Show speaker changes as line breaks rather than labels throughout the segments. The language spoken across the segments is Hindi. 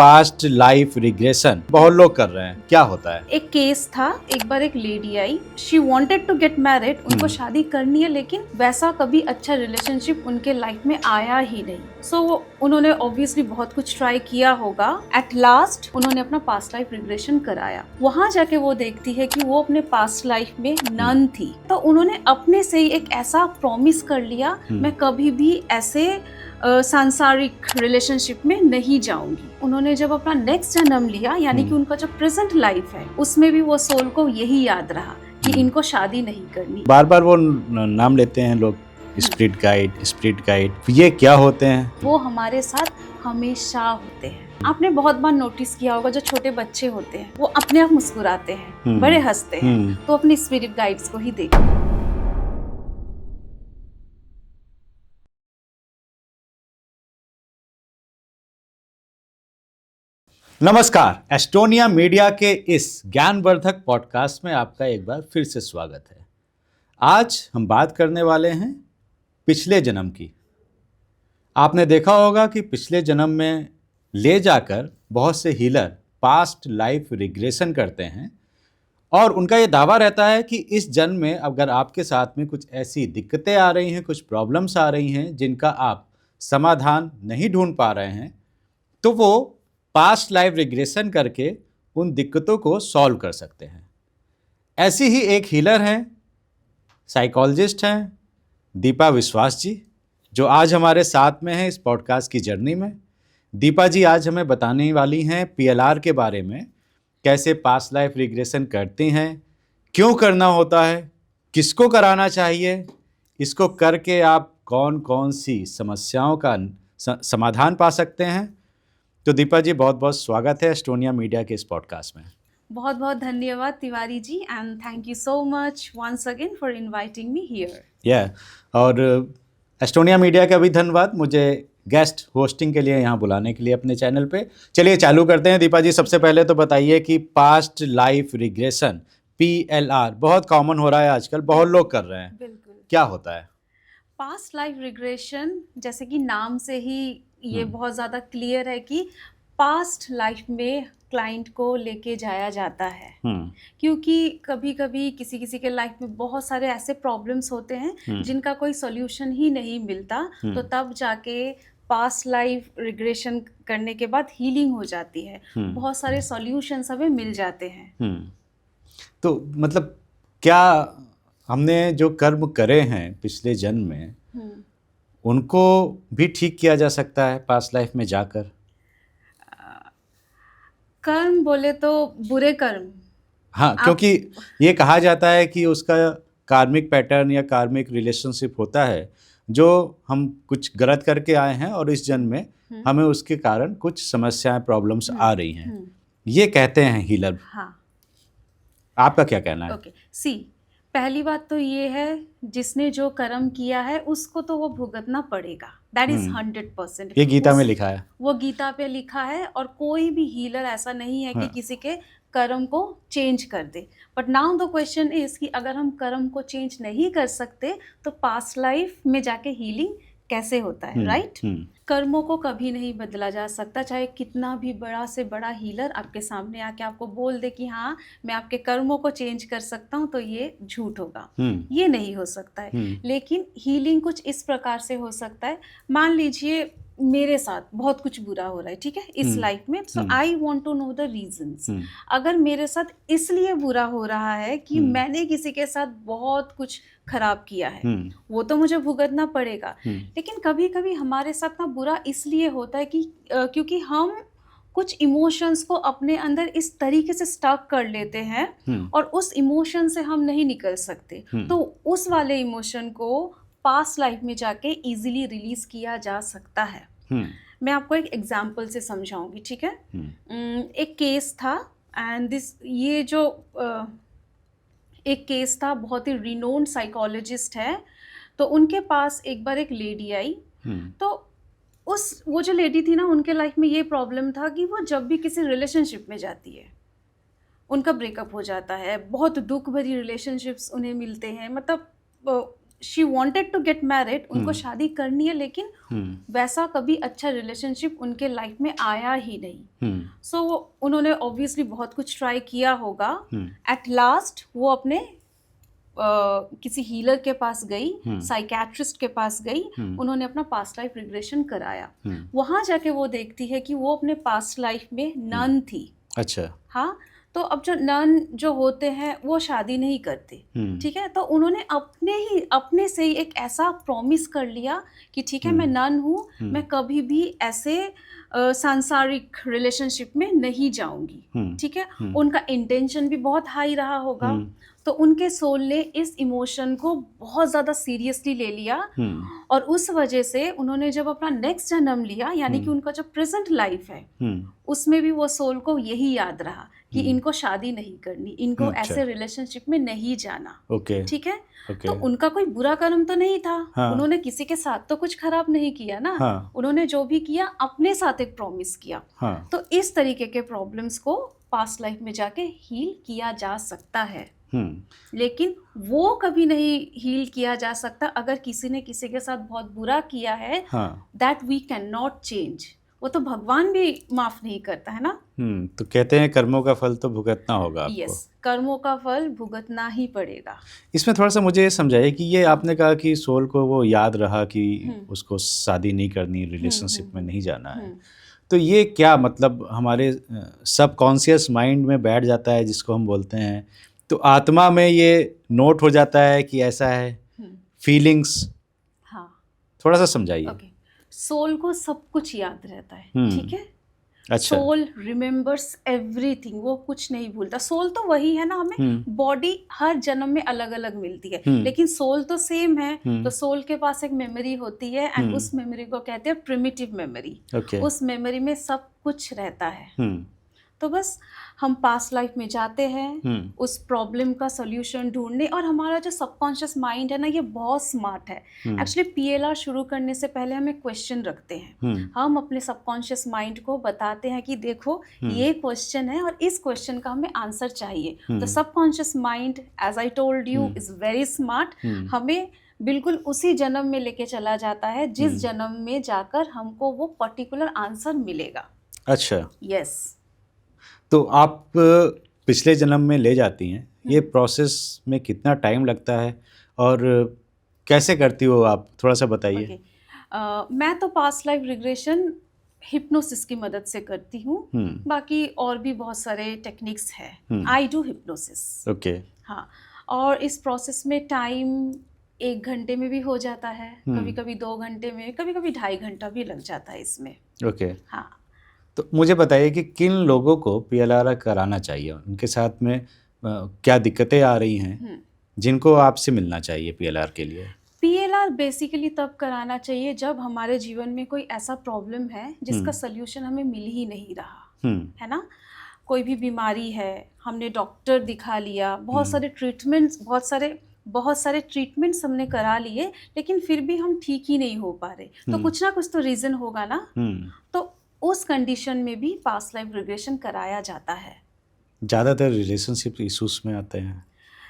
पास्ट लाइफ रिग्रेशन बहुत लोग कर रहे हैं, क्या होता है?
एक केस था, एक बार एक लेडी आई, she wanted to get married, उनको शादी करनी है, लेकिन वैसा कभी अच्छा रिलेशनशिप उनके लाइफ में आया ही नहीं। सो उन्होंने ऑब्वियसली बहुत कुछ ट्राई किया होगा। एट लास्ट उन्होंने अपना पास्ट लाइफ रिग्रेशन कराया। वहां जाके वो देखती है कि वो अपने पास्ट लाइफ में नन थी। तो उन्होंने अपने से ही एक ऐसा प्रॉमिस कर लिया, मैं कभी भी ऐसे सांसारिक रिलेशनशिप में नहीं जाऊंगी। उन्होंने जब अपना नेक्स्ट जन्म लिया, यानी कि उनका जो प्रेजेंट लाइफ है, उसमें भी वो सोल को यही याद रहा कि इनको शादी नहीं करनी।
बार बार वो नाम लेते हैं लोग, स्पिरिट गाइड, ये क्या होते हैं?
वो हमारे साथ हमेशा होते हैं। आपने बहुत बार नोटिस किया होगा, जो छोटे बच्चे होते हैं वो अपने आप मुस्कुराते हैं, बड़े हंसते हैं, तो अपने स्पिरिट गाइड्स को ही देखो।
नमस्कार, एस्टोनिया मीडिया के इस ज्ञानवर्धक पॉडकास्ट में आपका एक बार फिर से स्वागत है। आज हम बात करने वाले हैं पिछले जन्म की। आपने देखा होगा कि पिछले जन्म में ले जाकर बहुत से हीलर पास्ट लाइफ रिग्रेशन करते हैं और उनका ये दावा रहता है कि इस जन्म में अगर आपके साथ में कुछ ऐसी दिक्कतें आ रही हैं, कुछ प्रॉब्लम्स आ रही हैं जिनका आप समाधान नहीं ढूंढ पा रहे हैं, तो वो पास्ट लाइफ रिग्रेशन करके उन दिक्कतों को सॉल्व कर सकते हैं। ऐसी ही एक हीलर हैं, साइकोलॉजिस्ट हैं दीपा विश्वास जी, जो आज हमारे साथ में हैं इस पॉडकास्ट की जर्नी में। दीपा जी आज हमें बताने वाली हैं पीएलआर के बारे में, कैसे पास्ट लाइफ रिग्रेशन करती हैं, क्यों करना होता है, किसको कराना चाहिए, इसको करके आप कौन कौन सी समस्याओं का समाधान पा सकते हैं। तो दीपा जी, बहुत बहुत स्वागत है एस्टोनिया मीडिया के इस पॉडकास्ट में।
बहुत बहुत धन्यवाद Tiwari ji, and thank you so much once again for inviting me here.
और एस्टोनिया मीडिया का भी धन्यवाद मुझे गेस्ट होस्टिंग के लिए यहाँ बुलाने के लिए अपने चैनल पे। चलिए चालू करते हैं। दीपा जी, सबसे पहले तो बताइए कि पास्ट लाइफ रिग्रेशन PLR बहुत कॉमन हो रहा है आजकल, बहुत लोग कर रहे हैं,
बिल्कुल।
क्या होता है?
पास्ट लाइफ रिग्रेशन, जैसे कि नाम से ही ये बहुत ज़्यादा क्लियर है कि पास्ट लाइफ में क्लाइंट को लेके जाया जाता है। क्योंकि कभी कभी किसी किसी के लाइफ में बहुत सारे ऐसे प्रॉब्लम्स होते हैं जिनका कोई सॉल्यूशन ही नहीं मिलता, तो तब जाके पास्ट लाइफ रिग्रेशन करने के बाद हीलिंग हो जाती है, बहुत सारे सॉल्यूशंस हमें मिल जाते हैं।
तो मतलब क्या हमने जो कर्म करे हैं पिछले जन्म में, उनको भी ठीक किया जा सकता है पास्ट लाइफ में जाकर?
कर्म बोले तो बुरे कर्म,
हाँ, क्योंकि ये कहा जाता है कि उसका कार्मिक पैटर्न या कार्मिक रिलेशनशिप होता है, जो हम कुछ गलत करके आए हैं और इस जन्म में हमें उसके कारण कुछ समस्याएं, प्रॉब्लम्स आ रही हैं, ये कहते हैं हीलर। हाँ। आपका क्या कहना है?
सी, पहली बात तो ये है, जिसने जो कर्म किया है उसको तो वो भुगतना पड़ेगा, दैट इज 100%।
ये गीता में लिखा है,
वो गीता पे लिखा है, और कोई भी हीलर ऐसा नहीं है कि किसी के कर्म को चेंज कर दे। But now the question is कि अगर हम कर्म को चेंज नहीं कर सकते तो पास्ट लाइफ में जाके हीलिंग कैसे होता है, राइट? कर्मों को कभी नहीं बदला जा सकता, चाहे कितना भी बड़ा से बड़ा हीलर आपके सामने आके आपको बोल दे कि हाँ मैं आपके कर्मों को चेंज कर सकता हूँ, तो ये झूठ होगा, ये नहीं हो सकता है। लेकिन हीलिंग कुछ इस प्रकार से हो सकता है, मान लीजिए मेरे साथ बहुत कुछ बुरा हो रहा है, ठीक है, इस लाइफ में, so I want to know the reasons. अगर मेरे साथ इसलिए बुरा हो रहा है कि मैंने किसी के साथ बहुत कुछ खराब किया है, वो तो मुझे भुगतना पड़ेगा। लेकिन कभी कभी हमारे साथ ना बुरा इसलिए होता है कि क्योंकि हम कुछ इमोशंस को अपने अंदर इस तरीके से स्टक कर लेते हैं और उस इमोशन से हम नहीं निकल सकते, तो उस वाले इमोशन को पास्ट लाइफ में जाके इजीली रिलीज किया जा सकता है। मैं आपको एक एग्जांपल से समझाऊंगी, ठीक है? एक केस था, एंड ये जो एक केस था, बहुत ही रिनोन्ड साइकोलॉजिस्ट है, तो उनके पास एक बार एक लेडी आई। तो वो जो लेडी थी ना, उनके लाइफ में ये प्रॉब्लम था कि वो जब भी किसी रिलेशनशिप में जाती है उनका ब्रेकअप हो जाता है, बहुत दुख भरी रिलेशनशिप्स उन्हें मिलते हैं, मतलब she wanted to get married, उनको शादी करनी है, लेकिन वैसा कभी अच्छा रिलेशनशिप उनके लाइफ में आया ही नहीं। सो उन्होंने ऑब्वियसली बहुत कुछ ट्राई किया होगा। एट लास्ट वो अपने किसी हीलर के पास गई, साइकेट्रिस्ट के पास गई, उन्होंने अपना पास्ट लाइफ रिग्रेशन कराया। वहां जाके वो देखती है कि वो अपने पास्ट लाइफ में नन थी।
अच्छा।
हाँ, तो अब जो नन जो होते हैं वो शादी नहीं करते, ठीक है। तो उन्होंने अपने से ही एक ऐसा प्रॉमिस कर लिया कि ठीक है, मैं नन हूँ, मैं कभी भी ऐसे सांसारिक रिलेशनशिप में नहीं जाऊंगी, ठीक है। उनका इंटेंशन भी बहुत हाई रहा होगा, तो उनके सोल ने इस इमोशन को बहुत ज़्यादा सीरियसली ले लिया, और उस वजह से उन्होंने जब अपना नेक्स्ट जन्म लिया, यानी कि उनका जो प्रेजेंट लाइफ है उसमें भी वो सोल को यही याद रहा कि इनको शादी नहीं करनी, इनको ऐसे रिलेशनशिप में नहीं जाना, ठीक है। तो उनका कोई बुरा कर्म तो नहीं था, उन्होंने किसी के साथ तो कुछ खराब नहीं किया ना, उन्होंने जो भी किया अपने साथ एक प्रॉमिस किया। तो इस तरीके के प्रॉब्लम्स को पास्ट लाइफ में जाके हील किया जा सकता है, लेकिन वो कभी नहीं हील किया जा सकता अगर किसी ने किसी के साथ बहुत बुरा किया है, that we can not change. वो तो भगवान भी माफ नहीं करता है ना।
तो कहते हैं कर्मों का फल तो भुगतना होगा आपको।
यस, कर्मों का फल भुगतना ही पड़ेगा।
इसमें थोड़ा सा मुझे ये समझाइए कि ये आपने कहा कि सोल को वो याद रहा कि उसको शादी नहीं करनी, रिलेशनशिप में नहीं जाना है, तो ये क्या मतलब हमारे सबकॉन्शियस माइंड में बैठ जाता है जिसको हम बोलते हैं, तो आत्मा में ये नोट हो जाता है कि ऐसा है, फीलिंग्स?
हाँ,
थोड़ा सा समझाइए।
सोल को सब कुछ याद रहता है, ठीक है।
अच्छा।
सोल रिमेम्बर्स एवरीथिंग, वो कुछ नहीं भूलता। सोल तो वही है ना, हमें बॉडी हर जन्म में अलग अलग मिलती है, लेकिन सोल तो सेम है। तो सोल के पास एक मेमोरी होती है, एंड उस मेमोरी को कहते हैं प्रिमिटिव मेमोरी। उस मेमोरी में सब कुछ रहता है। तो बस हम पास्ट लाइफ में जाते हैं उस प्रॉब्लम का सॉल्यूशन ढूंढने, और हमारा जो सबकॉन्शियस माइंड है ना, ये बहुत स्मार्ट है। एक्चुअली पीएलआर शुरू करने से पहले हम एक क्वेश्चन रखते हैं। हम अपने सबकॉन्शियस माइंड को बताते हैं कि देखो ये क्वेश्चन है और इस क्वेश्चन का हमें आंसर चाहिए। तो subconscious mind, as I told you, is very smart. हमें बिल्कुल उसी जन्म में लेके चला जाता है जिस जन्म में जाकर हमको वो पर्टिकुलर आंसर मिलेगा।
अच्छा।
यस।
तो आप पिछले जन्म में ले जाती हैं, ये प्रोसेस में कितना टाइम लगता है और कैसे करती हो आप, थोड़ा सा बताइए।
मैं तो पास्ट लाइफ रिग्रेशन हिप्नोसिस की मदद से करती हूँ। बाकी और भी बहुत सारे टेक्निक्स हैं। I do hypnosis.
ओके।
हाँ, और इस प्रोसेस में टाइम 1 घंटे में भी हो जाता है, कभी कभी 2 घंटे में, कभी कभी 2.5 घंटा भी लग जाता है इसमें।
ओके।
हाँ,
तो मुझे बताइए कि किन लोगों को पीएलआर कराना चाहिए, उनके साथ में क्या दिक्कतें आ रही हैं जिनको आपसे मिलना चाहिए पीएलआर के लिए?
पीएलआर बेसिकली तब कराना चाहिए जब हमारे जीवन में कोई ऐसा प्रॉब्लम है जिसका सल्यूशन हमें मिल ही नहीं रहा, है ना। कोई भी बीमारी है, हमने डॉक्टर दिखा लिया, बहुत सारे ट्रीटमेंट्स हमने करा लिए, लेकिन फिर भी हम ठीक ही नहीं हो पा रहे, तो कुछ ना कुछ तो रीज़न होगा ना। तो उस कंडीशन में भी पास्ट लाइफ रिग्रेशन कराया जाता है।
ज़्यादातर रिलेशनशिप इश्यूज में आते हैं,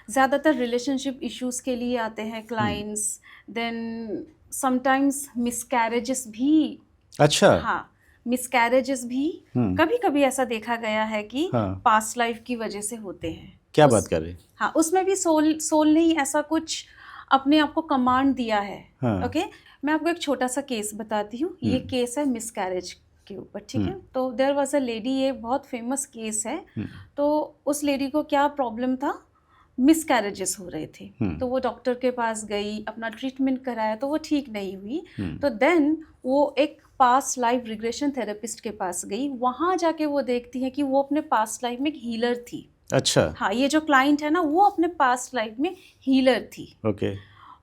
ज़्यादातर रिलेशनशिप इश्यूज के लिए आते हैं क्लाइंट्स। देन समटाइम्स मिसकैरेजेस भी।
अच्छा।
हाँ, मिसकैरेजेस भी कभी कभी ऐसा देखा गया है कि पास्ट लाइफ की वजह से होते हैं।
क्या बात कर रहे हैं?
हाँ, उसमें भी सोल ने ही ऐसा कुछ अपने आप को कमांड दिया है। ओके, मैं आपको एक छोटा सा केस बताती हूँ। ये केस है मिसकैरेज के ऊपर, ठीक है। तो देयर वाज अ लेडी, ये बहुत फेमस केस है। तो उस लेडी को क्या प्रॉब्लम था, मिसकैरेजेस हो रहे थे। तो वो डॉक्टर के पास गई, अपना ट्रीटमेंट कराया, तो वो ठीक नहीं हुई। तो देन वो एक पास्ट लाइफ रिग्रेशन थेरेपिस्ट के पास गई। वहाँ जाके वो देखती है कि वो अपने पास्ट लाइफ में एक हीलर थी।
अच्छा।
हाँ, ये जो क्लाइंट है ना, वो अपने पास्ट लाइफ में हीलर थी।
ओके।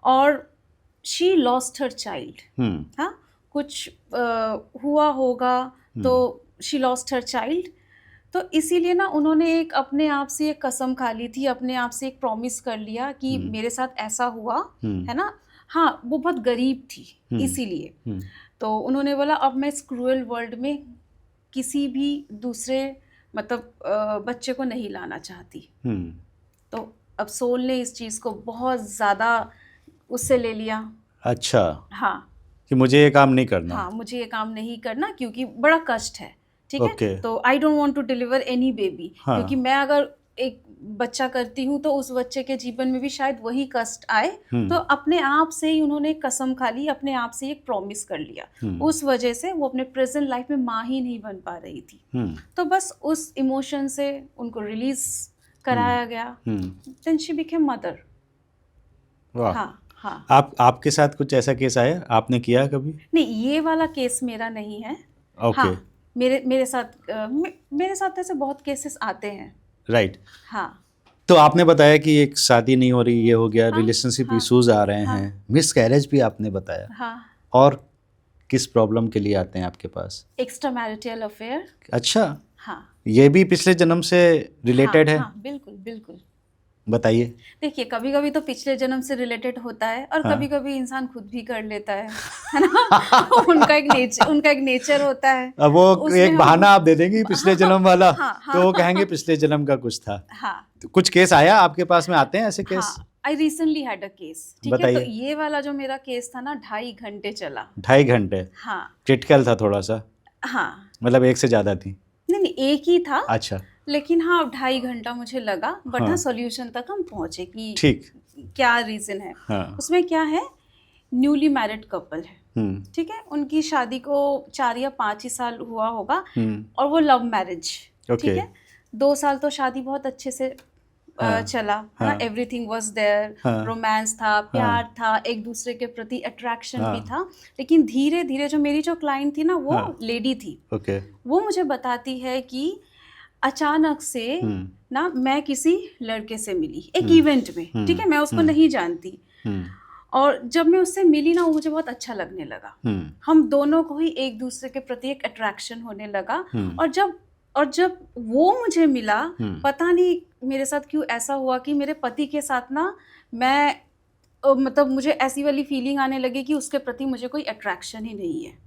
और शी लॉस्ट हर चाइल्ड। हाँ, कुछ हुआ होगा, तो शी लॉस्ट हर चाइल्ड। तो इसीलिए ना उन्होंने एक अपने आप से एक कसम खा ली थी, अपने आप से एक प्रॉमिस कर लिया कि मेरे साथ ऐसा हुआ है ना। हाँ, वो बहुत गरीब थी, इसीलिए तो उन्होंने बोला अब मैं इस क्रूअल वर्ल्ड में किसी भी दूसरे मतलब बच्चे को नहीं लाना चाहती। तो अब सोल ने इस चीज़ को बहुत ज़्यादा उससे ले लिया।
अच्छा,
हाँ
कि मुझे ये काम नहीं करना।
हाँ, मुझे ये काम नहीं करना क्योंकि बड़ा कष्ट है, ठीक है।
ओके।
तो I don't want to deliver any baby,
हाँ।
क्योंकि मैं अगर एक बच्चा करती हूँ तो उस बच्चे के जीवन में भी शायद वही कष्ट आए। तो अपने आप से ही उन्होंने कसम खा ली, अपने आप से एक प्रॉमिस कर लिया। उस वजह से वो अपने प्रेजेंट लाइफ में माँ ही नहीं बन पा रही थी। तो बस उस इमोशन से उनको रिलीज कराया गया। Then she became mother.
वाह।
हाँ हाँ।
आपके साथ कुछ ऐसा केस आया, आपने किया कभी?
नहीं, ये वाला केस मेरा नहीं है।
ओके।
हाँ, मेरे साथ ऐसे बहुत केसेस आते हैं।
राइट।
हाँ
तो आपने बताया कि एक शादी नहीं हो रही, ये हो गया,
हाँ,
रिलेशनशिप
हाँ,
इश्यूज आ रहे
हाँ,
हैं, मिस कैरेज भी आपने बताया,
हाँ।
और किस प्रॉब्लम के लिए आते हैं आपके पास?
Extra marital affair.
अच्छा,
हाँ
ये भी पिछले जन्म से रिलेटेड
हाँ,
है?
हाँ, बिल्कुल बिल्कुल।
बताइए।
देखिए, कभी कभी तो पिछले जन्म से रिलेटेड होता है और
हाँ।
कभी कभी इंसान खुद भी कर लेता है ना। उनका एक नेचर होता है।
अब वो
उसमें
एक
हम-
बहाना आप दे देंगे पिछले जन्म वाला,
हाँ, हाँ,
तो वो कहेंगे पिछले जन्म का कुछ था।
हाँ
तो कुछ केस आया आपके पास में, आते हैं ऐसे केस?
हाँ। I recently had a case, ठीक है। तो
बताइए।
ये वाला जो मेरा केस था ना, 2.5 घंटे चला।
2.5 घंटे?
हाँ
क्रिटिकल था थोड़ा सा,
हाँ।
मतलब एक से ज्यादा थी?
नहीं, एक ही था।
अच्छा,
लेकिन हाँ, 2.5 घंटा मुझे लगा, बट
हाँ।
हाँ, सॉल्यूशन तक हम पहुंचे कि
ठीक।
क्या रीजन है।
हाँ।
उसमें क्या है, न्यूली मैरिड कपल है, ठीक है। उनकी शादी को 4 या 5 ही साल हुआ होगा, और वो लव मैरिज, ठीक
ओके।
है। 2 साल तो शादी बहुत अच्छे से
हाँ,
चला,
हाँ,
एवरीथिंग वाज देयर,
हाँ,
रोमांस था, प्यार था, एक दूसरे के प्रति अट्रैक्शन भी
हाँ,
था। लेकिन धीरे धीरे जो मेरी जो क्लाइंट थी ना, वो
हाँ,
लेडी थी,
ओके।
वो मुझे बताती है कि अचानक से ना मैं किसी लड़के से मिली एक इवेंट में, ठीक है। मैं उसको नहीं जानती, और जब मैं उससे मिली ना, वो मुझे बहुत अच्छा लगने लगा। हम दोनों को ही एक दूसरे के प्रति एक अट्रैक्शन होने लगा। और जब वो मुझे मिला, पता नहीं मेरे साथ क्यों ऐसा हुआ कि मेरे पति के साथ ना मैं मतलब मुझे ऐसी वाली फीलिंग आने लगी कि उसके प्रति मुझे कोई अट्रैक्शन ही नहीं है।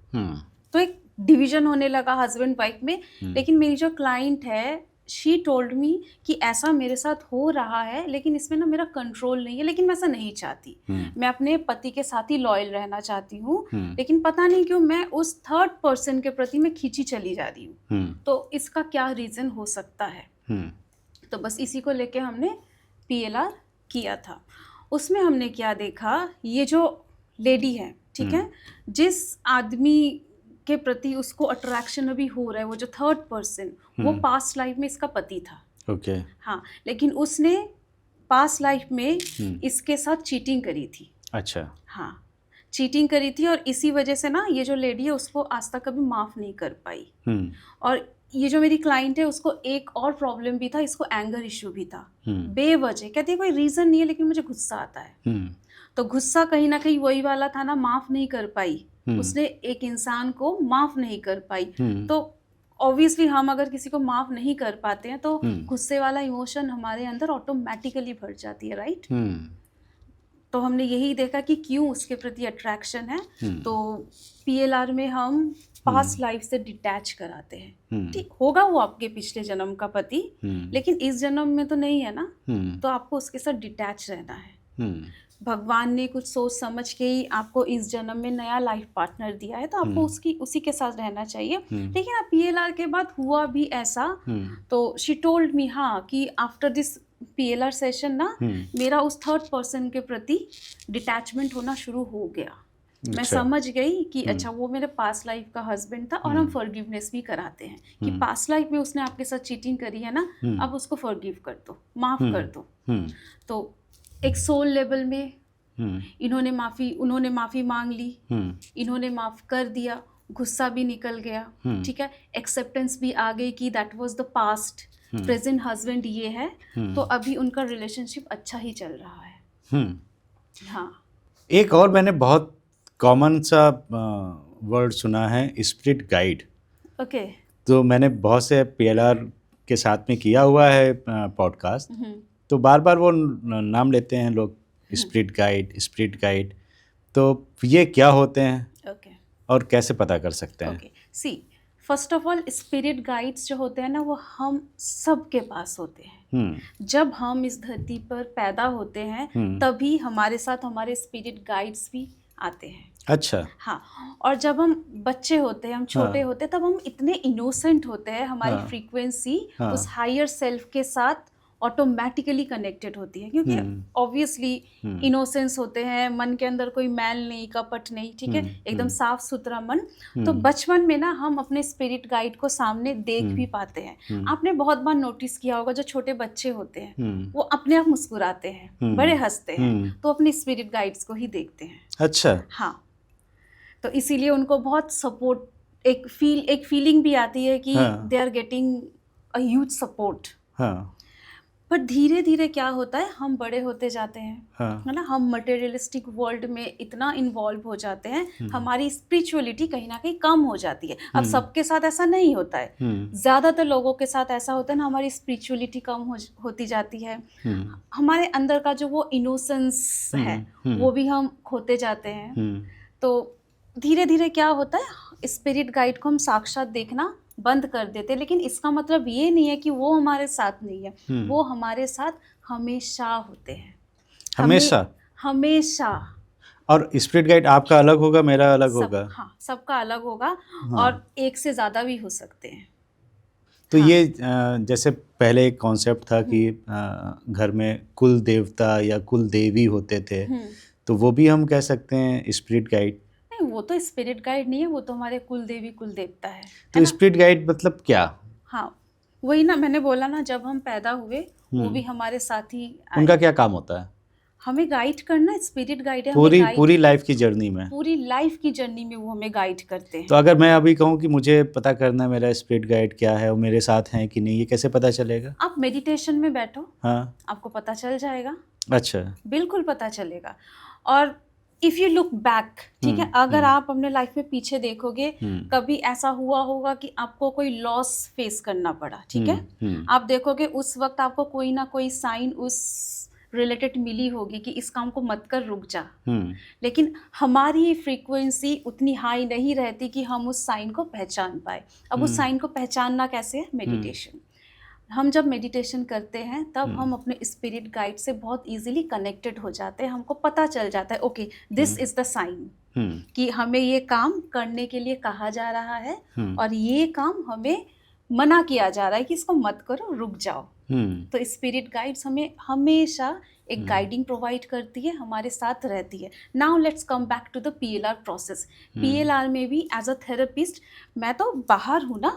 तो एक डिवीजन होने लगा हस्बैंड वाइफ में। लेकिन मेरी जो क्लाइंट है, शी टोल्ड मी कि ऐसा मेरे साथ हो रहा है, लेकिन इसमें ना मेरा कंट्रोल नहीं है, लेकिन मैं ऐसा नहीं चाहती। मैं अपने पति के साथ ही लॉयल रहना चाहती हूँ, लेकिन पता नहीं क्यों मैं उस थर्ड पर्सन के प्रति मैं खींची चली जा रही हूँ। तो इसका क्या रीज़न हो सकता है? तो बस इसी को लेके हमने PLR किया था। उसमें हमने क्या देखा, ये जो लेडी है, ठीक है, जिस आदमी के प्रति उसको अट्रैक्शन अभी हो रहा है, वो जो थर्ड पर्सन, वो पास्ट लाइफ में इसका पति था।
ओके।
हाँ, लेकिन उसने पास्ट लाइफ में इसके साथ चीटिंग करी थी।
अच्छा।
हाँ, चीटिंग करी थी, और इसी वजह से ना ये जो लेडी है उसको आज तक कभी माफ़ नहीं कर पाई। और ये जो मेरी क्लाइंट है, उसको एक और प्रॉब्लम भी था, इसको एंगर इश्यू भी था। बेवजह कहती है कोई रीज़न नहीं है, लेकिन मुझे गुस्सा आता है। तो गुस्सा कहीं ना कहीं वही वाला था ना, माफ़ नहीं कर पाई। उसने एक इंसान को माफ़ नहीं कर पाई। तो ऑब्वियसली हम अगर किसी को माफ़ नहीं कर पाते हैं, तो गुस्से वाला इमोशन हमारे अंदर ऑटोमेटिकली भर जाती है, राइट। तो हमने यही देखा कि क्यों उसके प्रति अट्रैक्शन है। तो PLR में हम पास्ट लाइफ से डिटैच कराते हैं। ठीक होगा वो आपके पिछले जन्म का पति, लेकिन इस जन्म में तो नहीं है ना, तो आपको उसके साथ डिटैच रहना है। भगवान ने कुछ सोच समझ के ही आपको इस जन्म में नया लाइफ पार्टनर दिया है, तो आपको उसी के साथ रहना चाहिए। लेकिन अब PLR के बाद हुआ भी ऐसा, तो शी टोल्ड मी हाँ कि आफ्टर दिस PLR सेशन ना मेरा उस थर्ड पर्सन के प्रति डिटैचमेंट होना शुरू हो गया। मैं समझ गई कि अच्छा वो मेरे पास्ट लाइफ का हस्बैंड था, और हम फॉरगिवनेस भी कराते हैं कि पास्ट लाइफ में उसने आपके साथ चीटिंग करी है ना, अब उसको फॉरगिव कर दो, माफ कर दो। तो एक सोल लेवल में उन्होंने माफ़ी मांग ली, इन्होंने माफ़ कर दिया, गुस्सा भी निकल गया, ठीक है, एक्सेप्टेंस भी आ गई कि that was the past, present husband ये है। तो अभी उनका रिलेशनशिप अच्छा ही चल रहा है। हाँ।
एक और मैंने बहुत कॉमन सा वर्ड सुना है, स्पिरिट गाइड।
ओके।
तो मैंने बहुत से PLR के साथ में किया हुआ है पॉडकास्ट, तो बार बार वो नाम लेते हैं लोग, स्पिरिट गाइड। तो ये क्या होते हैं
ओके।
और कैसे पता कर सकते हैं?
Okay, see first of all spirit guides जो होते हैं ना वो हम सबके पास होते हैं। जब हम इस धरती पर पैदा होते हैं तभी हमारे साथ हमारे स्पिरिट गाइड्स भी आते हैं।
अच्छा।
हाँ, और जब हम बच्चे होते हैं, हम छोटे होते हैं, तब हम इतने इनोसेंट होते हैं, हमारी फ्रीक्वेंसी उस हायर सेल्फ के साथ ऑटोमेटिकली कनेक्टेड होती है, क्योंकि ऑब्वियसली इनोसेंस होते हैं, मन के अंदर कोई मैल नहीं, कपट नहीं, ठीक है, एकदम साफ सुथरा मन। तो बचपन में ना हम अपने स्पिरिट गाइड को सामने देख भी पाते हैं। आपने बहुत बार नोटिस किया होगा, जो छोटे बच्चे होते हैं वो अपने आप मुस्कुराते हैं, बड़े हंसते हैं, तो अपने स्पिरिट गाइड्स को ही देखते हैं।
अच्छा।
हाँ, तो इसीलिए उनको बहुत सपोर्ट, एक फीलिंग भी आती है कि they are getting a huge support. पर धीरे धीरे क्या होता है, हम बड़े होते जाते हैं, है ना, हम मटेरियलिस्टिक वर्ल्ड में इतना इन्वॉल्व हो जाते हैं, हमारी स्पिरिचुअलिटी कहीं ना कहीं कम हो जाती है। अब सबके साथ ऐसा नहीं होता है, ज़्यादातर लोगों के साथ ऐसा होता है ना, हमारी स्पिरिचुअलिटी कम होती जाती है, हमारे अंदर का जो वो इनोसेंस है वो भी हम खोते जाते हैं। तो धीरे धीरे क्या होता है, स्पिरिट गाइड को हम साक्षात देखना बंद कर देते हैं, लेकिन इसका मतलब ये नहीं है कि वो हमारे साथ नहीं है, वो हमारे साथ हमेशा होते हैं, हमेशा।
और स्पिरिट गाइड आपका अलग होगा, मेरा अलग होगा?
हाँ, सबका अलग होगा। और एक से ज़्यादा भी हो सकते हैं।
तो ये जैसे पहले एक कॉन्सेप्ट था कि घर में कुल देवता या कुल देवी होते थे, तो वो भी हम कह सकते हैं स्पिरिट गाइड?
नहीं, वो तो स्पिरिट गाइड नहीं है, वो तो हमारे कुल देवी कुल देवता है।
तो स्पिरिट गाइड मतलब क्या?
हाँ, वही ना, मैंने बोला ना, जब हम पैदा हुए वो भी हमारे साथ ही आए।
उनका क्या काम होता है?
हमें गाइड करना। स्पिरिट गाइड है,
पूरी लाइफ की जर्नी में,
पूरी लाइफ की जर्नी में वो हमें गाइड करते हैं।
तो अगर मैं अभी कहूँ कि मुझे पता करना है मेरा स्पिरिट गाइड क्या है और मेरे साथ हैं कि नहीं, ये कैसे पता चलेगा?
आप मेडिटेशन में बैठो,
हाँ,
आपको पता चल जाएगा।
अच्छा,
बिल्कुल पता चलेगा। और इफ़ यू लुक बैक, ठीक है, अगर आप अपने लाइफ में पीछे देखोगे, कभी ऐसा हुआ होगा कि आपको कोई लॉस फेस करना पड़ा, ठीक है, आप देखोगे उस वक्त आपको कोई ना कोई साइन उस रिलेटेड मिली होगी कि इस काम को मत कर, रुक जा। लेकिन हमारी फ्रीक्वेंसी उतनी हाई नहीं रहती कि हम उस साइन को पहचान पाए। अब उस साइन को पहचानना कैसे है? मेडिटेशन। हम जब मेडिटेशन करते हैं तब हम अपने स्पिरिट गाइड से बहुत इजीली कनेक्टेड हो जाते हैं, हमको पता चल जाता है okay this is the sign कि हमें ये काम करने के लिए कहा जा रहा है और ये काम हमें मना किया जा रहा है कि इसको मत करो, रुक जाओ। तो स्पिरिट गाइड्स हमें हमेशा एक गाइडिंग प्रोवाइड करती है, हमारे साथ रहती है। Now let's come back to the PLR process. PLR में भी एज अ थेरेपिस्ट मैं तो बाहर हूँ ना,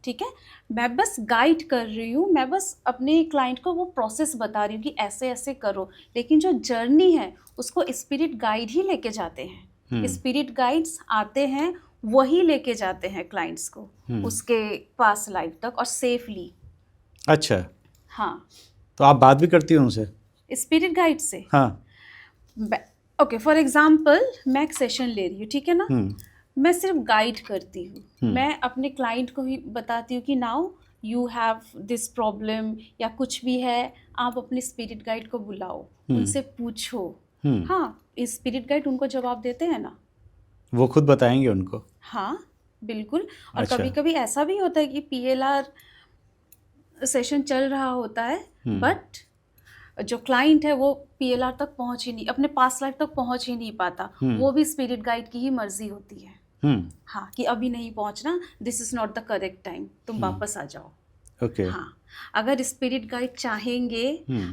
ठीक है, मैं बस गाइड कर रही हूँ, मैं बस अपने क्लाइंट को वो प्रोसेस बता रही हूँ कि ऐसे ऐसे करो, लेकिन जो जर्नी है उसको स्पिरिट गाइड ही लेके जाते हैं। स्पिरिट गाइड्स आते हैं, वही लेके जाते हैं क्लाइंट्स को उसके पास लाइफ तक और सेफली।
अच्छा,
हाँ,
तो आप बात भी करती हो उनसे,
स्पिरिट गाइड से?
हाँ।
ओके, फॉर एग्जाम्पल मैं एक सेशन ले रही हूँ, ठीक है ना, मैं सिर्फ गाइड करती हूँ, मैं अपने क्लाइंट को ही बताती हूँ कि now you have this problem या कुछ भी है, आप अपने स्पिरिट गाइड को बुलाओ, उनसे पूछो। हाँ, स्पिरिट गाइड उनको जवाब देते हैं ना, वो
खुद बताएंगे उनको।
हाँ बिल्कुल। और कभी कभी ऐसा भी होता है कि PLR सेशन चल रहा होता है बट जो क्लाइंट है वो PLR तक पहुंच ही नहीं, अपने पास लाइफ तक पहुंच ही नहीं पाता, वो भी स्पिरिट गाइड की ही मर्जी होती है। हाँ, कि अभी नहीं पहुंचना, this is not the correct time, तुम वापस आ जाओ।
Okay.
हाँ, अगर स्पिरिट गाइड चाहेंगे,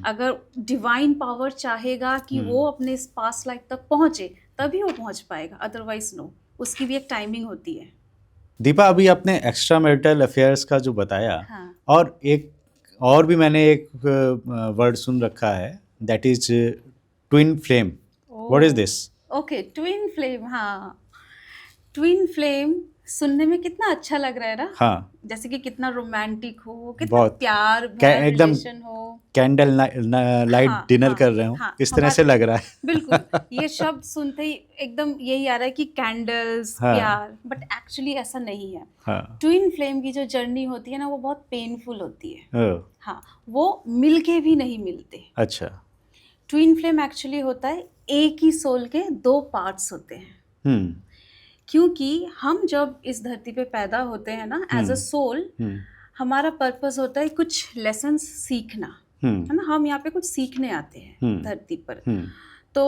अगर डिवाइन पावर चाहेगा कि वो अपने पास्ट लाइफ तक पहुंचे तभी वो पहुंच पाएगा, अदरवाइज नो, उसकी भी एक टाइमिंग होती है।
दीपा, अभी आपने एक्स्ट्रा मैरिटल अफेयर्स का जो बताया,
हाँ,
और भी मैंने एक वर्ड सुन रखा है, that is twin flame. What is this?
Okay, twin flame. हाँ, ट्विन फ्लेम सुनने में कितना अच्छा लग रहा है ना।
हाँ,
जैसे कि कितना रोमांटिक हो, कितना प्यार भरा रिलेशन हो,
कैंडल लाइट डिनर कर रहे हो, इस तरह से लग रहा है।
बिल्कुल, ये शब्द सुनते ही एकदम यही आ रहा है कि कैंडल्स, प्यार, बट एक्चुअली ऐसा नहीं है। ट्विन फ्लेम की जो जर्नी होती है ना वो बहुत पेनफुल होती है। हाँ, वो मिलके भी नहीं मिलते।
अच्छा,
ट्विन फ्लेम एक्चुअली होता है एक ही सोल के दो पार्ट्स होते हैं। क्योंकि हम जब इस धरती पे पैदा होते हैं ना एज अ सोल, हमारा पर्पस होता है कुछ लेसन्स सीखना, है ना। हम यहाँ पे कुछ सीखने आते हैं धरती पर। तो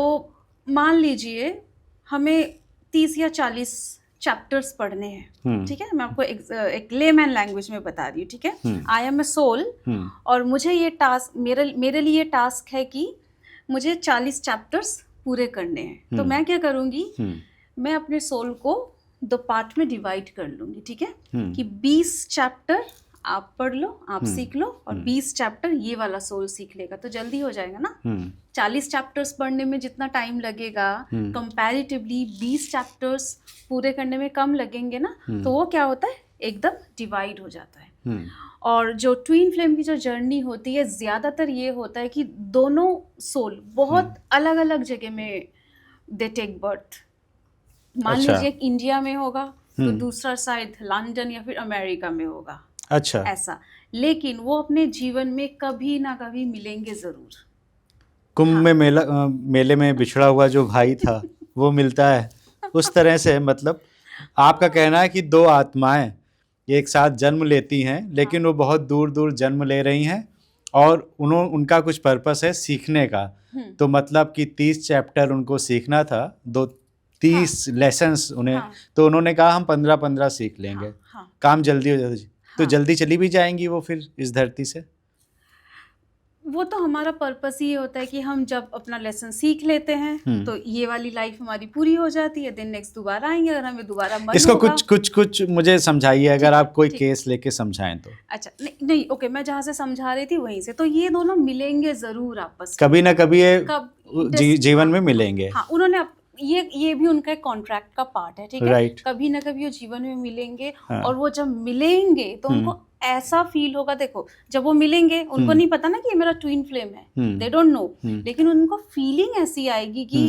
मान लीजिए हमें 30 या 40 चैप्टर्स पढ़ने हैं, ठीक है। मैं आपको एक लेमैन लैंग्वेज में बता रही हूँ, ठीक है। आई एम ए सोल और मुझे ये टास्क, मेरे लिए टास्क है कि मुझे 40 चैप्टर्स पूरे करने हैं। तो मैं क्या करूँगी, मैं अपने सोल को 2 पार्ट में डिवाइड कर लूँगी, ठीक है। कि 20 चैप्टर आप पढ़ लो, आप सीख लो, और 20 चैप्टर ये वाला सोल सीख लेगा, तो जल्दी हो जाएगा ना। 40 चैप्टर्स पढ़ने में जितना टाइम लगेगा, कंपैरेटिवली 20 चैप्टर्स पूरे करने में कम लगेंगे ना। तो वो क्या होता है, एकदम डिवाइड हो जाता है। और जो ट्विन फ्लेम की जो जर्नी होती है, ज़्यादातर ये होता है कि दोनों सोल बहुत अलग अलग जगह में दे टेक बर्थ। मान लीजिए इंडिया में होगा तो दूसरा शायद लंदन या फिर अमेरिका में होगा,
अच्छा
ऐसा। लेकिन वो अपने जीवन में कभी ना कभी मिलेंगे जरूर।
कुंभ में मेले में बिछड़ा हुआ जो भाई था वो मिलता है, उस तरह से। मतलब आपका कहना है कि 2 आत्माएं एक साथ जन्म लेती हैं, लेकिन वो बहुत दूर दूर जन्म ले रही हैं और उनका कुछ पर्पस है सीखने का। तो मतलब कि 30 चैप्टर उनको सीखना था, 30 लेसन्स उन्हें। तो उन्होंने कहा हम 15-15 सीख लेंगे, काम जल्दी हो जाता। तो जल्दी चली भी जाएंगी वो फिर इस धरती से।
वो तो हमारा पर्पस ही होता है कि हम जब अपना लेसन सीख लेते हैं तो ये वाली लाइफ हमारी पूरी हो जाती है, देन नेक्स्ट दोबारा आएंगे। अगर हमें दोबारा मन
इसको
होगा,
कुछ मुझे समझाइए, अगर आप कोई केस लेके समझाएं तो।
अच्छा नहीं ओके, मैं जहाँ से समझा रही थी वहीं से। तो ये दोनों मिलेंगे जरूर आपस में,
कभी ना कभी ये जीवन में मिलेंगे।
हाँ, उन्होंने ये भी उनका एक कॉन्ट्रैक्ट का पार्ट है, ठीक है।
राइट।
कभी ना कभी वो जीवन में मिलेंगे। और वो जब मिलेंगे तो उनको ऐसा फील होगा, देखो जब वो मिलेंगे उनको नहीं पता ना कि ये मेरा ट्विन फ्लेम है, दे डोंट नो, लेकिन उनको फीलिंग ऐसी आएगी कि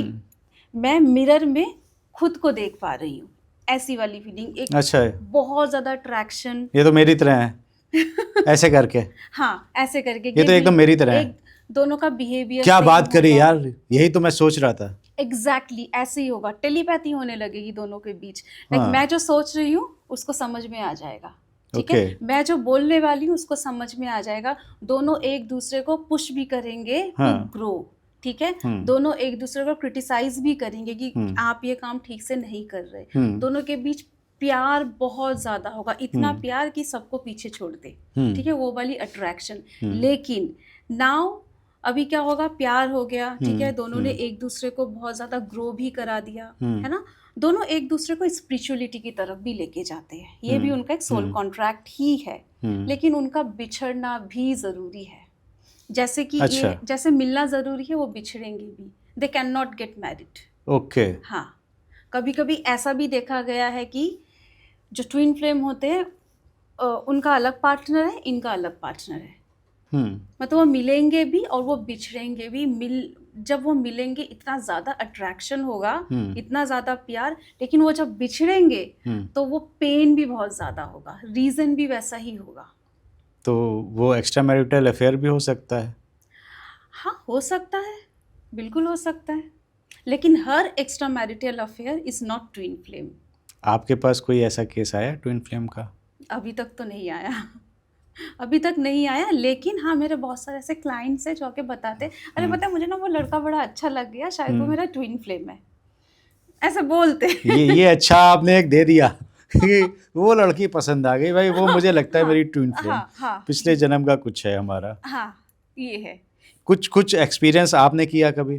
मैं मिरर में खुद को देख पा रही हूँ, ऐसी वाली फीलिंग। एक
अच्छा है,
बहुत ज्यादा अट्रैक्शन।
ये तो मेरी तरह है ऐसे करके।
हाँ, ऐसे करके
ये तो एकदम मेरी तरह है।
दोनों का बिहेवियर
क्या बात करी यार, यही तो मैं सोच रहा था।
एग्जैक्टली ऐसे ही होगा, टेलीपैथी होने लगेगी दोनों के बीच। मैं जो सोच रही हूँ उसको समझ में आ जाएगा, ठीक है। मैं जो बोलने वाली हूँ उसको समझ में आ जाएगा। दोनों एक दूसरे को पुश भी करेंगे टू ग्रो, ठीक है। दोनों एक दूसरे को क्रिटिसाइज भी करेंगे कि आप ये काम ठीक से नहीं कर रहे। दोनों के बीच प्यार बहुत ज्यादा होगा, इतना प्यार कि सबको पीछे छोड़ दे, ठीक है, वो वाली अट्रैक्शन। लेकिन नाउ अभी क्या होगा, प्यार हो गया, ठीक है, दोनों ने एक दूसरे को बहुत ज्यादा ग्रो भी करा दिया, है ना। दोनों एक दूसरे को स्पिरिचुअलिटी की तरफ भी लेके जाते हैं, ये भी उनका एक सोल कॉन्ट्रैक्ट ही है। लेकिन उनका बिछड़ना भी जरूरी है, जैसे कि
अच्छा।
ये जैसे मिलना जरूरी है, वो बिछड़ेंगे भी। They can not get married.
Okay.
हाँ, कभी कभी ऐसा भी देखा गया है कि जो ट्विन फ्लेम होते हैं उनका अलग पार्टनर है, इनका अलग पार्टनर है। मतलब वो मिलेंगे भी और वो बिछड़ेंगे भी। जब वो मिलेंगे इतना ज्यादा अट्रैक्शन होगा, इतना ज्यादा प्यार, लेकिन वो जब बिछड़ेंगे तो वो पेन भी बहुत ज्यादा होगा, रीजन भी वैसा ही होगा।
तो वो एक्स्ट्रा मैरिटल अफेयर भी हो सकता है?
हाँ, हो सकता है, बिल्कुल हो सकता है, लेकिन हर extra marital affair is not twin flame. आपके
पास कोई ऐसा केस आया ट्विन फ्लेम का?
अभी तक तो नहीं आया, अभी तक नहीं आया। लेकिन हाँ, मेरे बहुत सारे ऐसे क्लाइंट्स हैं जो आके बताते, अरे पता है मुझे ना वो लड़का बड़ा अच्छा लग गया, शायद वो मेरा ट्विन फ्लेम है, ऐसे बोलते।
ये अच्छा आपने एक दे दिया वो लड़की पसंद आ गई भाई, वो मुझे लगता है मेरी ट्विन फ्लेम, पिछले जन्म का कुछ है हमारा।
हाँ, ये है।
कुछ एक्सपीरियंस आपने किया कभी?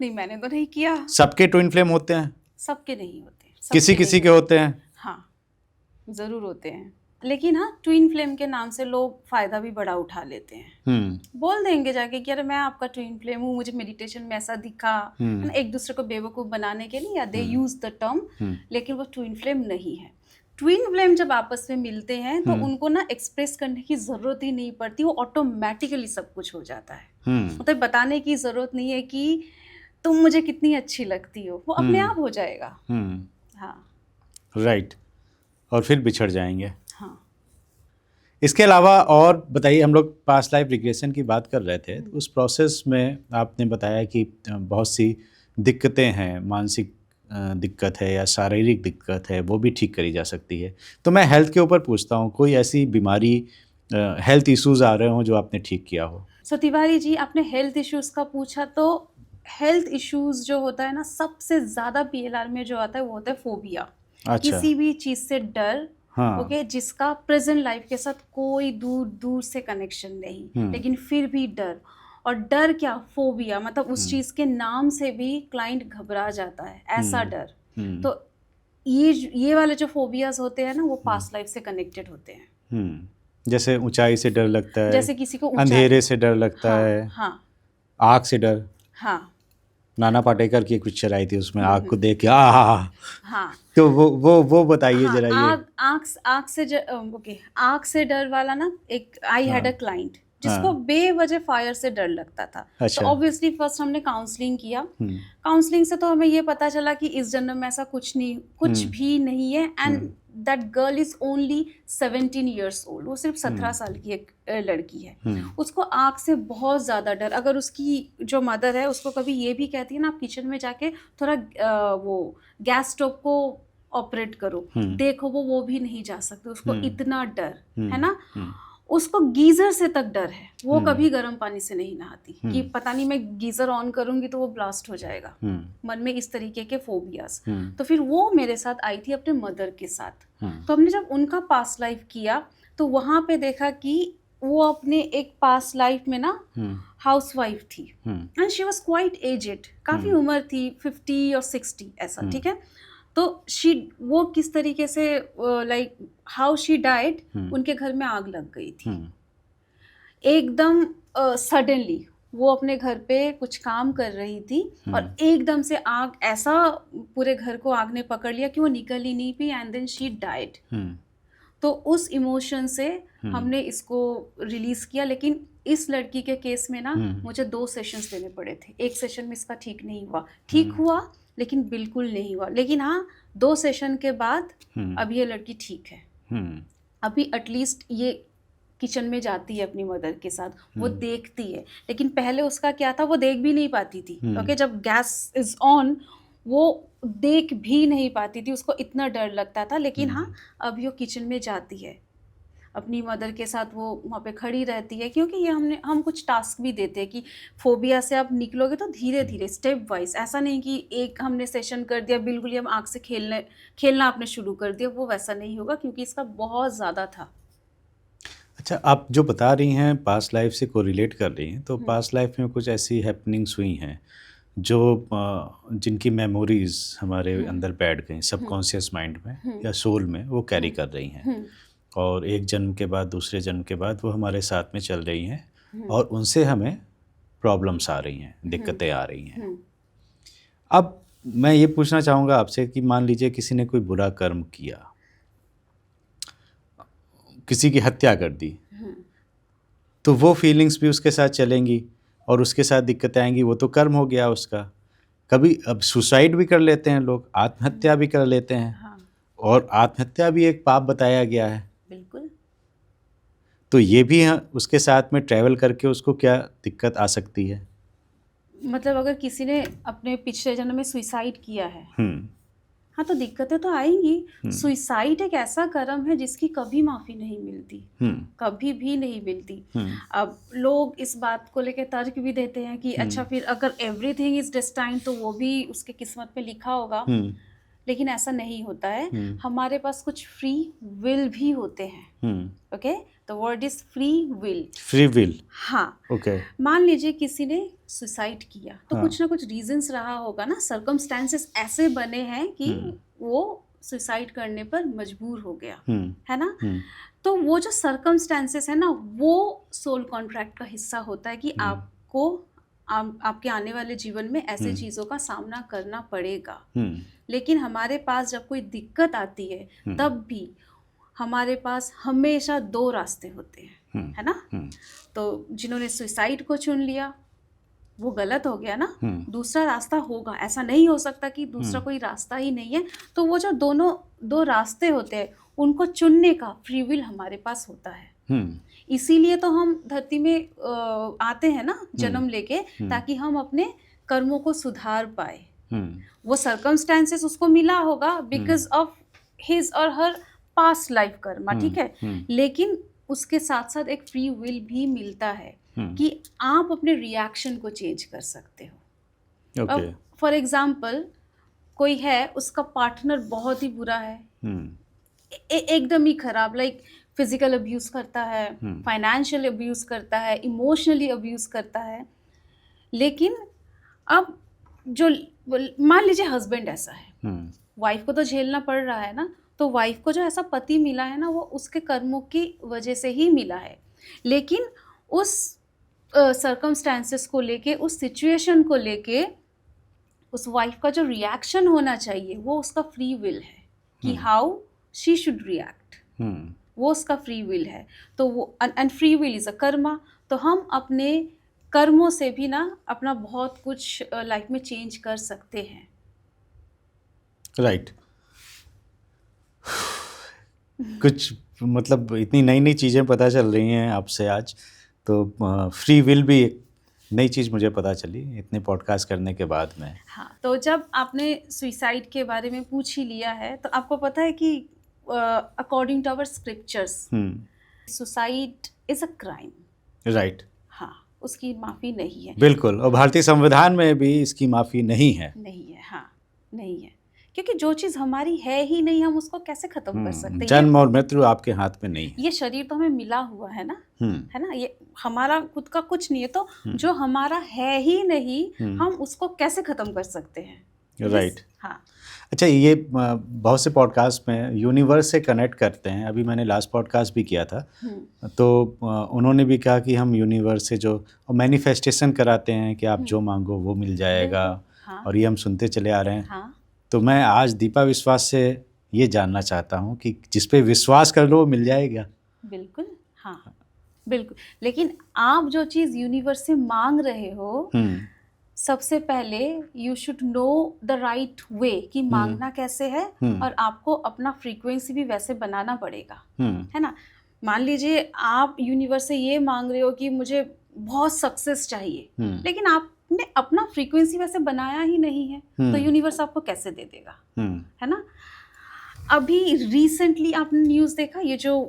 नहीं, मैंने तो नहीं किया।
सबके ट्विन फ्लेम होते हैं?
सबके नहीं होते,
किसी के होते हैं।
हाँ, जरूर होते हैं। लेकिन हाँ, ट्विन फ्लेम के नाम से लोग फायदा भी बड़ा उठा लेते हैं। बोल देंगे जाके कि अरे मैं आपका ट्विन फ्लेम हूँ, मुझे मेडिटेशन में ऐसा दिखा, एक दूसरे को बेवकूफ बनाने के लिए, या दे यूज द टर्म, लेकिन वो ट्विन फ्लेम नहीं है। ट्विन फ्लेम जब आपस में मिलते हैं तो उनको ना एक्सप्रेस करने की जरूरत ही नहीं पड़ती, वो ऑटोमेटिकली सब कुछ हो जाता है। मतलब बताने की जरूरत नहीं है कि तुम मुझे कितनी अच्छी लगती हो, वो अपने आप हो जाएगा। हाँ,
राइट। और फिर बिछड़ जाएंगे।
हाँ।
इसके अलावा और बताइए, हम लोग पास्ट लाइफ रिग्रेशन की बात कर रहे थे, तो उस प्रोसेस में आपने बताया कि बहुत सी दिक्कतें हैं, मानसिक दिक्कत है या शारीरिक दिक्कत है वो भी ठीक करी जा सकती है। तो मैं हेल्थ के ऊपर पूछता हूँ, कोई ऐसी बीमारी, हेल्थ इश्यूज आ रहे हों जो आपने ठीक किया हो?
सो तिवारी जी, आपने हेल्थ इश्यूज का पूछा, तो हेल्थ इश्यूज जो होता है ना, सबसे ज़्यादा पीएलआर में जो आता है वो होता है फोबिया।
अच्छा।
किसी भी चीज़ से डर,
हाँ।
ओके, जिसका प्रेजेंट लाइफ के साथ कोई दूर दूर से कनेक्शन नहीं, लेकिन फिर भी डर। और डर क्या, फोबिया, मतलब उस चीज़ के नाम से भी क्लाइंट घबरा जाता है, ऐसा डर। तो ये वाले जो फोबियाज होते हैं ना, वो पास्ट लाइफ से कनेक्टेड होते हैं।
जैसे ऊंचाई से डर लगता है,
जैसे किसी को
अंधेरे से डर लगता
हाँ,
है,
हाँ,
आग से डर।
हाँ,
नाना पाटेकर की एक पिक्चर आई थी, उसमें आग को देख के
हाँ,
तो वो बताइए
हाँ,
जरा ये।
ओके, आग से डर वाला ना, एक आई हैड अ क्लाइंट जिसको
हाँ।
बेवजह फायर से डर लगता था। तो
अच्छा।
ऑब्वियसली फर्स्ट हमने काउंसलिंग किया। काउंसलिंग से तो हमें ये पता चला कि इस जन्म में ऐसा कुछ भी नहीं है, and that girl is only 17 years old। वो सिर्फ 17 साल की एक लड़की है। उसको आग से बहुत ज़्यादा डर। अगर उसकी जो मदर है उसको कभी ये भी कहती है ना, आप किचन में जाके थोड़ा वो गैस स्टोव को ऑपरेट करो, देखो, वो भी नहीं जा सकते, उसको इतना डर है ना। उसको गीजर से तक डर है, वो कभी गर्म पानी से नहीं नहाती कि पता नहीं मैं गीजर ऑन करूंगी तो वो ब्लास्ट हो जाएगा। मन में इस तरीके के फोबियाज। तो फिर वो मेरे साथ आई थी अपने मदर के साथ। तो हमने जब उनका पास्ट लाइफ किया तो वहां पे देखा कि वो अपने एक पास्ट लाइफ में ना हाउसवाइफ थी, and she was quite aged, काफी उम्र थी, 50 और 60 ऐसा, ठीक है। तो वो किस तरीके से, लाइक हाउ शी डाइड, उनके घर में आग लग गई थी एकदम सडनली। वो अपने घर पे कुछ काम कर रही थी और एकदम से आग, ऐसा पूरे घर को आग ने पकड़ लिया कि वो निकल ही नहीं पी, एंड देन शी डाइड। तो उस इमोशन से हमने इसको रिलीज किया। लेकिन इस लड़की के केस में ना मुझे 2 सेशंस देने पड़े थे। एक सेशन में इसका ठीक नहीं हुआ, ठीक हुआ लेकिन बिल्कुल नहीं हुआ। लेकिन हाँ, 2 सेशन के बाद अब ये लड़की ठीक है। अभी एटलीस्ट ये किचन में जाती है अपनी मदर के साथ, वो देखती है। लेकिन पहले उसका क्या था, वो देख भी नहीं पाती थी। ओके, जब गैस इज ऑन वो देख भी नहीं पाती थी, उसको इतना डर लगता था। लेकिन हाँ, अभी वो किचन में जाती है अपनी मदर के साथ, वो वहाँ पे खड़ी रहती है। क्योंकि ये हम कुछ टास्क भी देते हैं कि फोबिया से आप निकलोगे तो धीरे धीरे, स्टेप वाइज। ऐसा नहीं कि एक हमने सेशन कर दिया, बिल्कुल ही हम आग से खेलना आपने शुरू कर दिया, वो वैसा नहीं होगा क्योंकि इसका बहुत ज़्यादा था।
अच्छा, आप जो बता रही हैं पास्ट लाइफ से कोरिलेट कर रही हैं, तो पास्ट लाइफ में कुछ ऐसी हैपनिंग्स हुई हैं जो जिनकी मेमोरीज हमारे अंदर बैठ गई, सबकॉन्शियस माइंड में या सोल में वो कैरी कर रही हैं, और एक जन्म के बाद दूसरे जन्म के बाद वो हमारे साथ में चल रही हैं और उनसे हमें प्रॉब्लम्स आ रही हैं, दिक्कतें आ रही हैं। अब मैं ये पूछना चाहूँगा आपसे कि मान लीजिए किसी ने कोई बुरा कर्म किया, किसी की हत्या कर दी, तो वो फीलिंग्स भी उसके साथ चलेंगी और उसके साथ दिक्कतें आएंगी। वो तो कर्म हो गया उसका। कभी अब सुसाइड भी कर लेते हैं लोग, आत्महत्या भी कर लेते हैं।
हाँ,
और आत्महत्या भी एक पाप बताया गया है।
बिल्कुल।
तो ये भी उसके साथ में ट्रैवल करके उसको क्या दिक्कत आ सकती है?
मतलब अगर किसी ने अपने पिछले जन्म में सुसाइड किया है, हाँ, तो दिक्कतें तो आएंगी। सुसाइड एक ऐसा कर्म है जिसकी कभी माफ़ी नहीं मिलती, कभी भी नहीं मिलती। अब लोग इस बात को लेकर तर्क भी देते हैं कि अच्छा, फिर अगर एवरीथिंग इज डेस्टाइन्ड तो वो भी उसके किस्मत में लिखा होगा। लेकिन ऐसा नहीं होता है। हमारे पास कुछ फ्री विल भी होते हैं। Okay, the word is free will.
Free will,
हाँ।
ओके।
मान लीजिए किसी ने सुसाइड किया तो कुछ ना कुछ रीजंस रहा होगा ना, सर्कमस्टेंसेस ऐसे बने हैं कि वो सुसाइड करने पर मजबूर हो गया, है ना। तो वो जो सर्कमस्टेंसेस है ना, वो सोल कॉन्ट्रैक्ट का हिस्सा होता है कि आपको आपके आने वाले जीवन में ऐसे चीज़ों का सामना करना पड़ेगा। लेकिन हमारे पास जब कोई दिक्कत आती है तब भी हमारे पास हमेशा 2 रास्ते होते हैं, है ना। तो जिन्होंने सुसाइड को चुन लिया वो गलत हो गया ना, दूसरा रास्ता होगा। ऐसा नहीं हो सकता कि दूसरा कोई रास्ता ही नहीं है। तो वो जो 2 रास्ते होते हैं उनको चुनने का फ्री विल हमारे पास होता है। इसीलिए तो हम धरती में आते हैं ना, जन्म लेके, ताकि हम अपने कर्मों को सुधार पाए। वो सर्कमस्टेंसेस उसको मिला होगा बिकॉज ऑफ हिज और हर पास्ट लाइफ कर्मा, ठीक है, लेकिन उसके साथ साथ एक फ्री विल भी मिलता है कि आप अपने रिएक्शन को चेंज कर सकते हो। अब फॉर एग्जाम्पल कोई है, उसका पार्टनर बहुत ही बुरा है, एकदम ही खराब, लाइक फिजिकल अब्यूज करता है, फाइनेंशियल अब्यूज करता है, इमोशनली अब्यूज करता है, लेकिन अब जो मान लीजिए हस्बैंड ऐसा है, वाइफ को तो झेलना पड़ रहा है ना, तो वाइफ को जो ऐसा पति मिला है ना, वो उसके कर्मों की वजह से ही मिला है, लेकिन उस सर्कमस्टेंसेस को लेके, उस सिचुएशन को लेके उस वाइफ का जो रिएक्शन होना चाहिए वो उसका फ्री विल है कि हाउ शी शुड रिएक्ट, वो उसका फ्री विल है। तो वो and free will is a Karma, तो हम अपने कर्मों से भी ना अपना बहुत कुछ लाइफ में चेंज कर सकते हैं।
राइट कुछ मतलब इतनी नई नई चीज़ें पता चल रही हैं आपसे आज, तो फ्री विल भी एक नई चीज़ मुझे पता चली इतने पॉडकास्ट करने के बाद में।
हाँ, तो जब आपने सुसाइड के बारे में पूछ ही लिया है, तो आपको पता है कि according to our scriptures suicide is a crime.
Right.
हाँ, उसकी माफ़ी नहीं है।
बिल्कुल, और भारतीय संविधान में भी इसकी माफ़ी नहीं है।
नहीं है, हाँ, नहीं है, क्योंकि जो चीज़ हमारी है ही नहीं, हम उसको कैसे ख़त्म कर सकते हैं?
जन्म और मृत्यु आपके हाथ में नहीं है।
ये शरीर तो हमें मिला हुआ है ना, है ना, ये हमारा खुद का कुछ नहीं है, तो जो हमारा है ही नहीं, हम उसको कैसे ख़त्म कर सकते हैं?
राइट।
हाँ।
अच्छा, ये बहुत से पॉडकास्ट में यूनिवर्स से कनेक्ट करते हैं। अभी मैंने लास्ट पॉडकास्ट भी किया था, तो उन्होंने भी कहा कि हम यूनिवर्स से जो मैनिफेस्टेशन कराते हैं कि आप जो मांगो वो मिल जाएगा, और ये हम सुनते चले आ रहे हैं।
हाँ।
तो मैं आज दीपा विश्वास से ये जानना चाहता हूँ कि जिस पे विश्वास कर लो वो मिल जाएगा।
बिल्कुल, हाँ, बिल्कुल, लेकिन आप जो चीज़ यूनिवर्स से मांग रहे हो, सबसे पहले you should know the right way कि मांगना कैसे है, और आपको अपना फ्रीक्वेंसी भी वैसे बनाना पड़ेगा, है ना। मान लीजिए आप यूनिवर्स से ये मांग रहे हो कि मुझे बहुत सक्सेस चाहिए, लेकिन आपने अपना फ्रीक्वेंसी वैसे बनाया ही नहीं है, तो यूनिवर्स आपको कैसे दे देगा, है ना। अभी रिसेंटली आपने न्यूज़ देखा, ये जो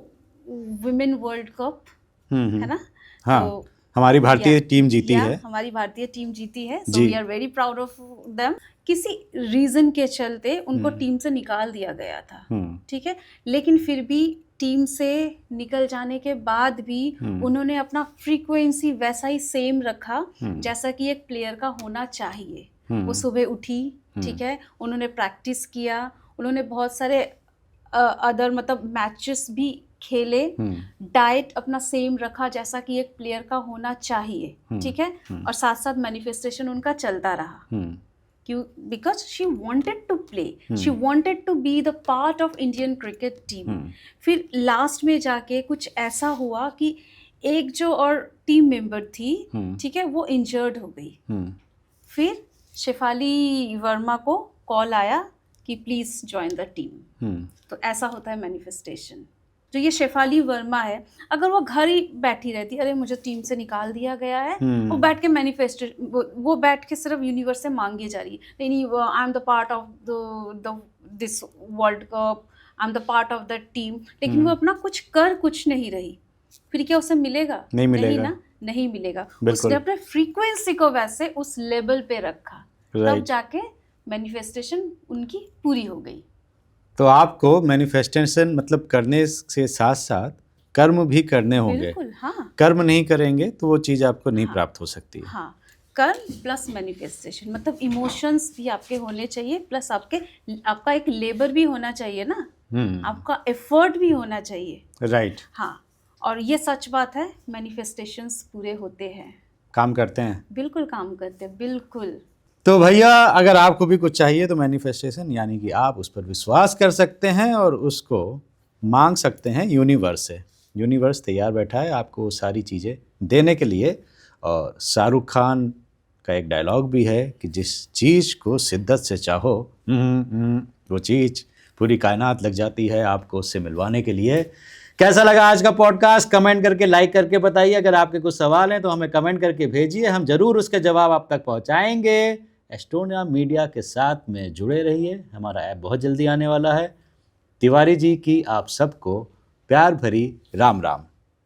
वुमेन वर्ल्ड कप है ना,
हाँ,
तो
हमारी भारतीय टीम जीती है।
हमारी भारतीय टीम जीती है, so we are very proud of them. किसी रीजन के चलते उनको टीम से निकाल दिया गया था, ठीक है, लेकिन फिर भी टीम से निकल जाने के बाद भी उन्होंने अपना फ्रीक्वेंसी वैसा ही सेम रखा जैसा कि एक प्लेयर का होना चाहिए। वो सुबह उठी, ठीक है, उन्होंने प्रैक्टिस किया, उन्होंने बहुत सारे अदर मतलब मैचेस भी खेले, डाइट अपना सेम रखा जैसा कि एक प्लेयर का होना चाहिए, ठीक है, और साथ साथ मैनिफेस्टेशन उनका चलता रहा। क्यों? Because she wanted to play, she wanted to be the part of Indian cricket team. फिर लास्ट में जाके कुछ ऐसा हुआ कि एक जो और टीम मेंबर थी, ठीक है, वो इंजर्ड हो गई। फिर शेफाली वर्मा को कॉल आया कि प्लीज ज्वाइन द टीम। तो ऐसा होता है मैनिफेस्टेशन। जो ये शेफाली वर्मा है, अगर वो घर ही बैठी रहती, अरे मुझे टीम से निकाल दिया गया है, वो बैठ के मैनिफेस्टेशन, वो बैठ के सिर्फ यूनिवर्स से मांगी जा रही है, नहीं I am the part of the this world cup, I am the part of the team, लेकिन वो अपना कुछ नहीं रही, फिर क्या उसे मिलेगा?
नहीं मिलेगा,
नहीं ना, नहीं मिलेगा। उसने अपने फ्रीक्वेंसी को वैसे उस लेवल पे रखा, तब जाके मैनिफेस्टेशन उनकी पूरी हो गई।
तो आपको मैनिफेस्टेशन मतलब करने से साथ साथ कर्म भी करने होंगे।
बिल्कुल, हाँ।
कर्म नहीं करेंगे तो वो चीज़ आपको नहीं प्राप्त हो सकती है।
हाँ, कर्म प्लस मैनिफेस्टेशन मतलब इमोशंस भी आपके होने चाहिए, प्लस आपका एक लेबर भी होना चाहिए ना, आपका एफर्ट भी होना चाहिए।
राइट।
हाँ, और ये सच बात है, मैनिफेस्टेशंस पूरे होते हैं,
काम करते हैं।
बिल्कुल काम करते हैं, बिल्कुल।
तो भैया, अगर आपको भी कुछ चाहिए तो मैनिफेस्टेशन यानी कि आप उस पर विश्वास कर सकते हैं और उसको मांग सकते हैं यूनिवर्स से। यूनिवर्स तैयार बैठा है आपको सारी चीज़ें देने के लिए। और शाहरुख खान का एक डायलॉग भी है कि जिस चीज़ को शिद्दत से चाहो वो चीज़ पूरी कायनात लग जाती है आपको उससे मिलवाने के लिए। कैसा लगा आज का पॉडकास्ट? कमेंट करके, लाइक करके बताइए। अगर आपके कुछ सवाल हैं तो हमें कमेंट करके भेजिए, हम ज़रूर उसके जवाब आप तक पहुंचाएंगे। एस्टोनिया मीडिया के साथ में जुड़े रहिए। हमारा ऐप बहुत जल्दी आने वाला है। तिवारी जी की आप सबको प्यार भरी राम राम।